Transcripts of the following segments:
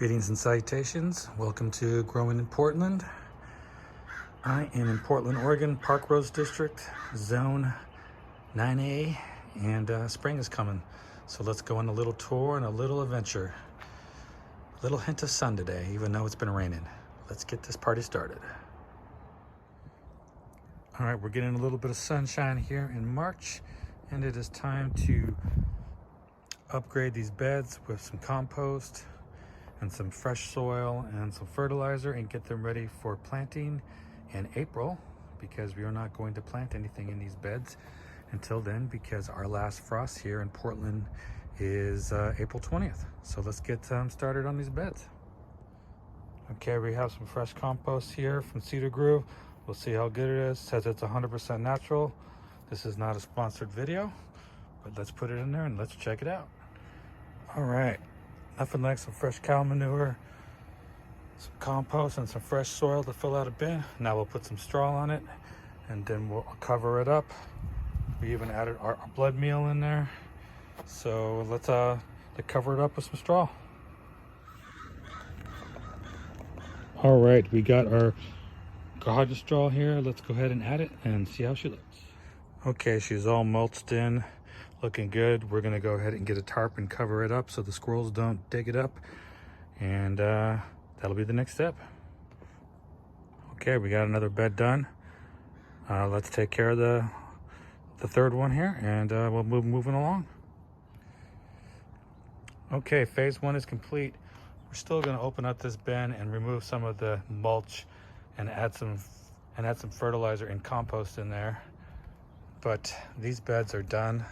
Greetings and salutations. Welcome to Growing in Portland. I am in Portland, Oregon, Parkrose District, Zone 9A, and spring is coming. So let's go on a little tour and a little adventure. A little hint of sun today, even though it's been raining. Let's get this party started. All right, we're getting a little bit of sunshine here in March, and it is time to upgrade these beds with some compost and some fresh soil and some fertilizer and get them ready for planting in April, because we are not going to plant anything in these beds until then, because our last frost here in Portland is April 20th. So let's get started on these beds. Okay, we have some fresh compost here from Cedar Grove. We'll see how good it is. It says it's 100% natural. This is not a sponsored video, but let's put it in there and let's check it out. All right, nothing like some fresh cow manure, some compost, and some fresh soil to fill out a bin. Now we'll put some straw on it, and then we'll cover it up. We even added our blood meal in there. So let's cover it up with some straw. All right, we got our garden straw here. Let's go ahead and add it and see how she looks. Okay, she's all mulched in, looking good. We're gonna go ahead and get a tarp and cover it up so the squirrels don't dig it up, and that'll be the next step. Okay, we got another bed done. Let's take care of the third one here, and we'll moving along. Okay, phase one is complete. We're still going to open up this bin and remove some of the mulch and add some fertilizer and compost in there. But these beds are done,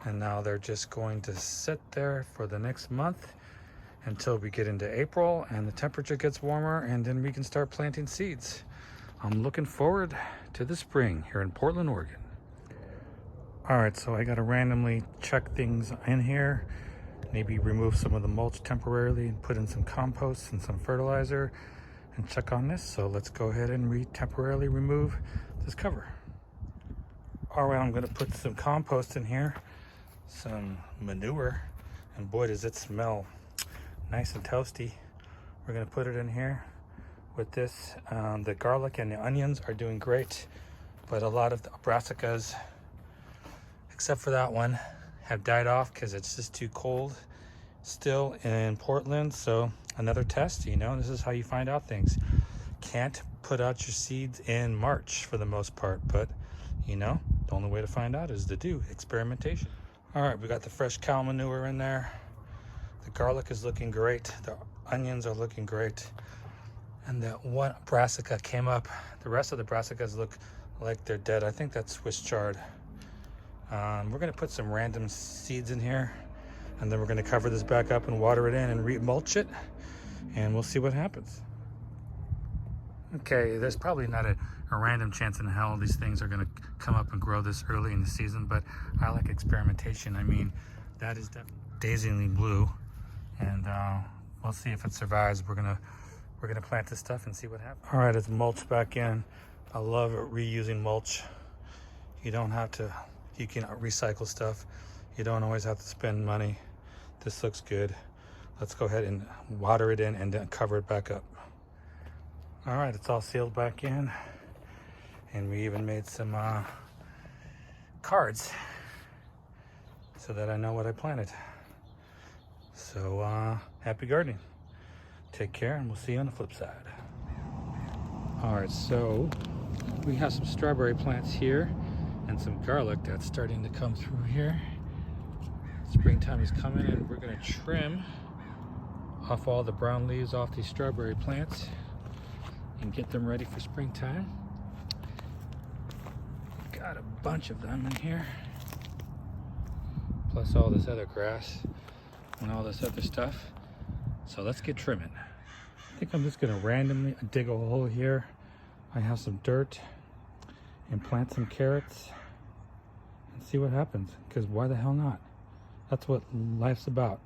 and now they're just going to sit there for the next month until we get into April and the temperature gets warmer, and then we can start planting seeds. I'm looking forward to the spring here in Portland, Oregon. All right, so I got to randomly check things in here. Maybe remove some of the mulch temporarily and put in some compost and some fertilizer and check on this. So let's go ahead and temporarily remove this cover. All right, I'm going to put some compost in here, some manure, and boy, does it smell nice and toasty. We're going to put it in here with this. The garlic and the onions are doing great, but a lot of the brassicas, except for that one, have died off because it's just too cold still in Portland. So another test, this is how you find out things. Can't put out your seeds in March for the most part, but the only way to find out is to do experimentation. All right, we got the fresh cow manure in there. The garlic is looking great. The onions are looking great. And that one brassica came up. The rest of the brassicas look like they're dead. I think that's Swiss chard. We're going to put some random seeds in here, and then we're going to cover this back up and water it in and re-mulch it, and we'll see what happens. Okay, there's probably not a random chance in hell these things are going to come up and grow this early in the season, but I like experimentation. I mean, that is definitely daisy blue, and we'll see if it survives. We're gonna plant this stuff and see what happens. All right, it's mulched back in. I love reusing mulch. You can recycle stuff. You don't always have to spend money. This looks good. Let's go ahead and water it in and then cover it back up. All right, it's all sealed back in. And we even made some cards so that I know what I planted. So happy gardening. Take care, and we'll see you on the flip side. All right, so we have some strawberry plants here and some garlic that's starting to come through here. Springtime is coming, and we're going to trim off all the brown leaves off these strawberry plants and get them ready for springtime. Got a bunch of them in here, plus all this other grass and all this other stuff. So let's get trimming. I think I'm just going to randomly dig a hole here. I have some dirt, and plant some carrots and see what happens, because why the hell not? That's what life's about,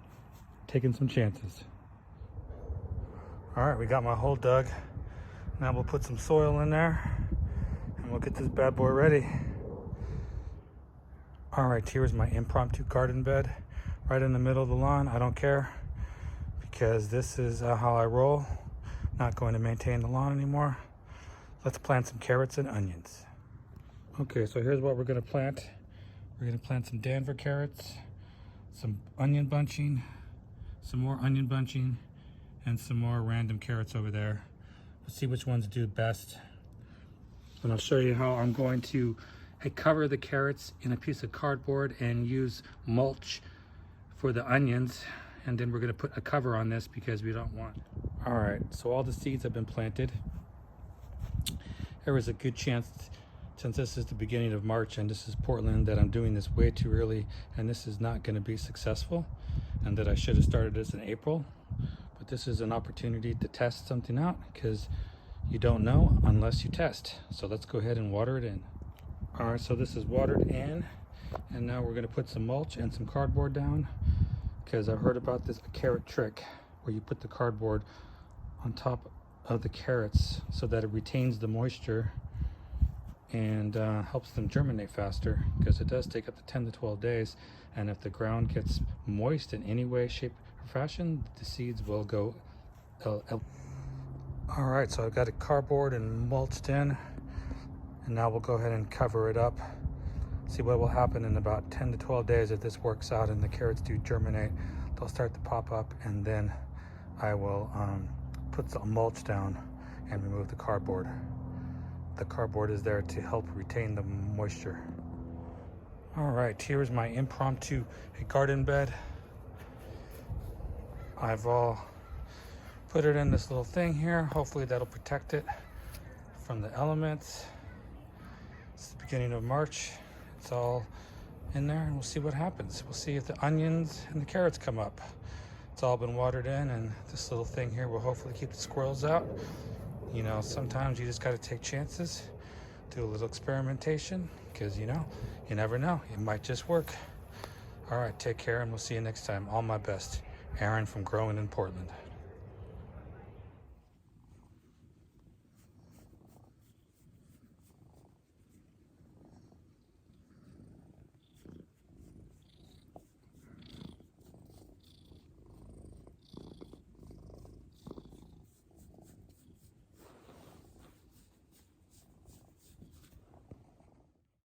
taking some chances. All right, we got my hole dug. Now we'll put some soil in there and we'll get this bad boy ready. All right, here's my impromptu garden bed right in the middle of the lawn. I don't care, because this is how I roll. Not going to maintain the lawn anymore. Let's plant some carrots and onions. Okay, so here's what we're going to plant. We're going to plant some Denver carrots, some onion bunching, some more onion bunching, and some more random carrots over there. Let's see which ones do best. And I'll show you how I'm going to cover the carrots in a piece of cardboard and use mulch for the onions. And then we're going to put a cover on this because we don't want. All right, so all the seeds have been planted. There is a good chance, since this is the beginning of March and this is Portland, that I'm doing this way too early and this is not going to be successful, and that I should have started this in April. But this is an opportunity to test something out, because you don't know unless you test. So let's go ahead and water it in. All right, so this is watered in, and now we're going to put some mulch and some cardboard down, because I've heard about this carrot trick where you put the cardboard on top of the carrots so that it retains the moisture and helps them germinate faster, because it does take up to 10 to 12 days. And if the ground gets moist in any way, shape, or fashion, the seeds will go. All right, so I've got it cardboard and mulched in, and now we'll go ahead and cover it up. See what will happen in about 10 to 12 days if this works out and the carrots do germinate. They'll start to pop up, and then I will put some mulch down and remove the cardboard. The cardboard is there to help retain the moisture. All right, here's my impromptu garden bed. I've all put it in this little thing here. Hopefully that'll protect it from the elements. It's the beginning of March. It's all in there, and we'll see what happens. We'll see if the onions and the carrots come up. It's all been watered in, and this little thing here will hopefully keep the squirrels out. You know, sometimes you just got to take chances, do a little experimentation, because you never know, it might just work. All right, take care, and we'll see you next time. All my best. Aaron from Growing in Portland.